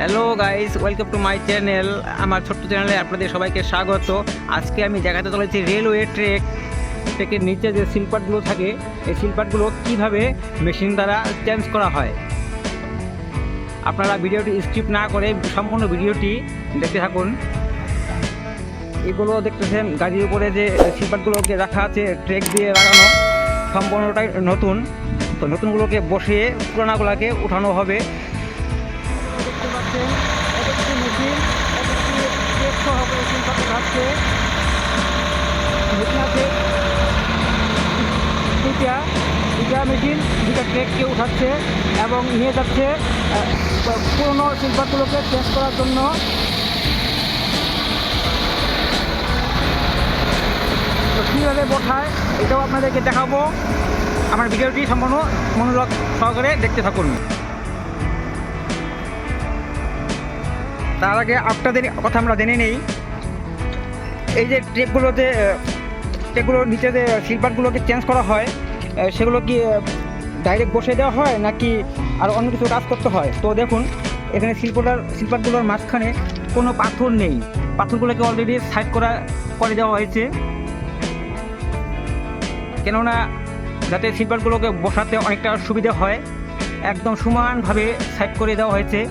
Hello guys, welcome to my channel. আমার ছোট্ট চ্যানেলে আপনাদের সবাইকে স্বাগত। আজকে আমি দেখাতে চলেছি রেলওয়ে ট্রেকের নিচে যে সিলপাটগুলো থাকে, এই সিলপাটগুলো কীভাবে মেশিন দ্বারা চেঞ্জ করা হয়। আপনারা ভিডিওটি স্কিপ না করে সম্পূর্ণ ভিডিওটি দেখতে থাকুন। এগুলো দেখতেছেন গাড়ির উপরে যে সিলপাটগুলোকে রাখা আছে ট্রেক দিয়ে লাগানো, সম্পূর্ণটাই নতুন। তো নতুনগুলোকে বসিয়ে পুরানোগুলোকে উঠানো হবে। দেখতে পাচ্ছেন একটি মেশিন, মেশিন আছে দুটা মেশিন, দুটা ট্রেককে উঠাচ্ছে এবং নিয়ে যাচ্ছে পুরনো শিল্পগুলোকে চেঞ্জ করার জন্য। তো কীভাবে বসায় এটাও আপনাদেরকে দেখাবো। আমার ভিডিওটি সম্পূর্ণ মনোযোগ সহকারে দেখতে থাকুন। তার আগে আপনাদের কথা আমরা জেনে নেই, এই যে ট্রেকগুলোর নিচে যে স্লিপারগুলোকে চেঞ্জ করা হয়, সেগুলো কি ডাইরেক্ট বসে দেওয়া হয় নাকি আর অন্য কিছু কাজ করতে হয়। তো দেখুন, এখানে স্লিপারগুলোর মাঝখানে কোনো পাথর নেই, পাথরগুলোকে অলরেডি সাইড করে দেওয়া হয়েছে, কেননা যাতে স্লিপারগুলোকে বসাতে অনেকটা সুবিধা হয়। একদম সমানভাবে সাইড করে দেওয়া হয়েছে।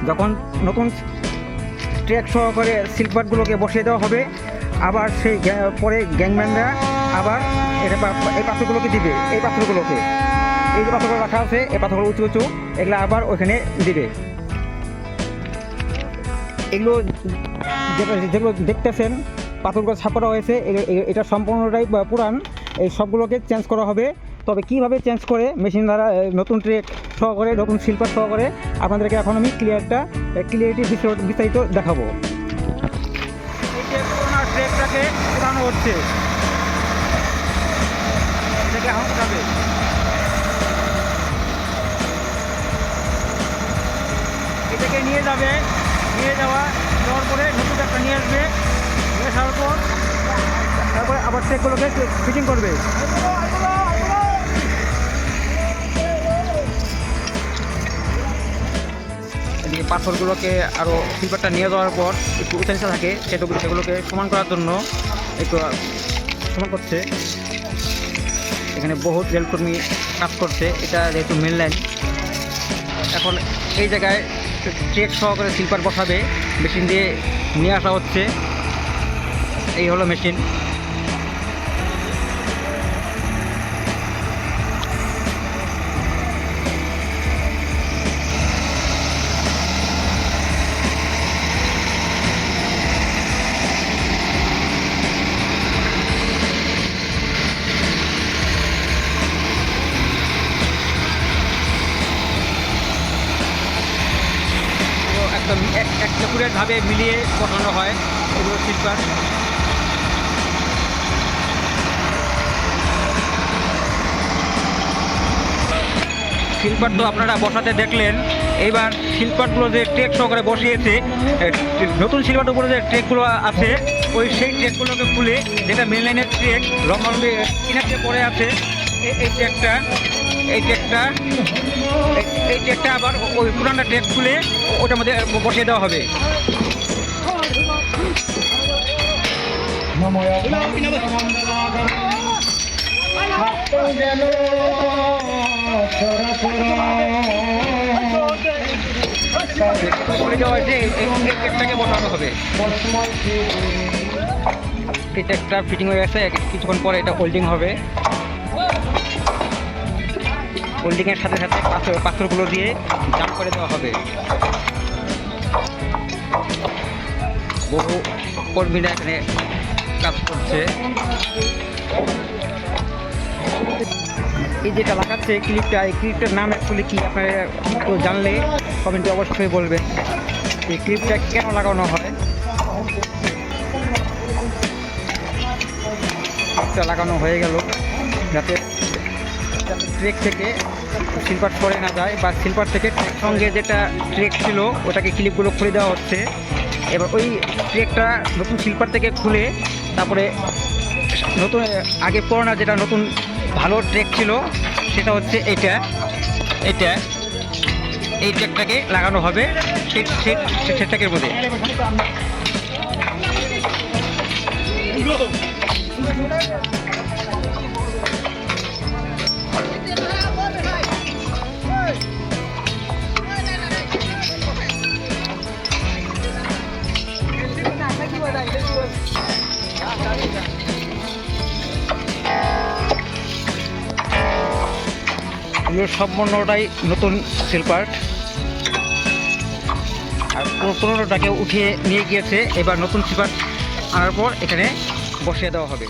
যখন নতুন ট্রেক সহকারে সিলপাটগুলোকে বসিয়ে দেওয়া হবে, আবার সেই পরে গ্যাংম্যানরা আবার এই পাথরগুলোকে দিবে। এই যে পাথরগুলো রাখা আছে, এই পাথরগুলো উঁচু উঁচু, এগুলো আবার ওইখানে দিবে। এগুলো যেগুলো দেখতেছেন পাথরগুলো ছাপড়া হয়েছে, এটা সম্পূর্ণটাই পুরান। এই সবগুলোকে চেঞ্জ করা হবে। তবে কীভাবে চেঞ্জ করে মেশিন দ্বারা নতুন ট্রেক সহকারে, নতুন শিল্পার সহকারে আপনাদেরকে এখন আমি ক্লিয়ারিটি বিস্তারিত দেখাবো। এই যে পুরোনো ট্রেকটাকে পুরানো হচ্ছে, এটাকে এখন উঠাবে। এটাকে নিয়ে যাওয়ার পরে নতুন একটা নিয়ে আসবে। নিয়ে আসার পর তারপরে আবার ট্রেকগুলোকে ফিটিং করবে। এদিকে পাথরগুলোকে আরও শিল্পারটা নিয়ে যাওয়ার পর একটু উঁচা নিচা থাকে, সেগুলোকে সমান করার জন্য একটু সমান করছে। এখানে বহুত রেলকর্মী কাজ করছে। এটা যেহেতু মেন লাইন, এখন এই জায়গায় ট্রেক সহকারে শিল্পার বসাবে, মেশিন দিয়ে নিয়ে আসা হচ্ছে। এই হলো মেশিন। একদম একুরেটভাবে মিলিয়ে বসানো হয় এগুলো শিল্পার। শিল্পার তো আপনারা বসাতে দেখলেন। এইবার শিল্পারগুলো যে ট্রেক সহকারে বসিয়েছে, নতুন শিল্পার উপরে যে ট্রেকগুলো আছে, সেই ট্রেকগুলোকে খুলে, যেটা মেন লাইনের ট্রেক লম্বালম্বি কিনারে পড়ে আছে, এই ট্রেকটা আবার ওই পুরানো ট্রেক খুলে ওটার মধ্যে বসিয়ে দেওয়া হবে। বসানো হবে। এই ট্রেকটা ফিটিং হয়ে গেছে, কিছুক্ষণ পরে এটা হোল্ডিং হবে। হোল্ডিংয়ের সাথে সাথে পাথরগুলো দিয়ে জাম করে দেওয়া হবে। বহু কর্মীরা এখানে কাজ করছে। এই যেটা লাগাচ্ছে এই ক্লিপটার নাম অ্যাকচুয়ালি কি, আপনারা তো জানলে কমেন্টে অবশ্যই বলবেন। এই ক্লিপটা কেন লাগানো হয়। ক্লিপটা লাগানো হয়ে গেল যাতে ট্রেক থেকে স্লিপার সরে না যায়, বা স্লিপার থেকে ট্রেক সঙ্গে যেটা ট্রেক ছিল ওটাকে ক্লিপগুলো খুলে দেওয়া হচ্ছে। এবার ওই ট্রেকটা নতুন স্লিপার থেকে খুলে তারপরে নতুন আগে পুরোনো যেটা নতুন ভালো ট্রেক ছিল সেটা হচ্ছে এইটা, এটা এই ট্যাগটাকে লাগানো হবে সেই ট্যাগের মধ্যে। এগুলো সম্পূর্ণটাই নতুন সিল পার্ট, আর পুরোনোটাকে উঠিয়ে নিয়ে গিয়েছে। এবার নতুন সিল পার্ট আনার পর এখানে বসিয়ে দেওয়া হবে।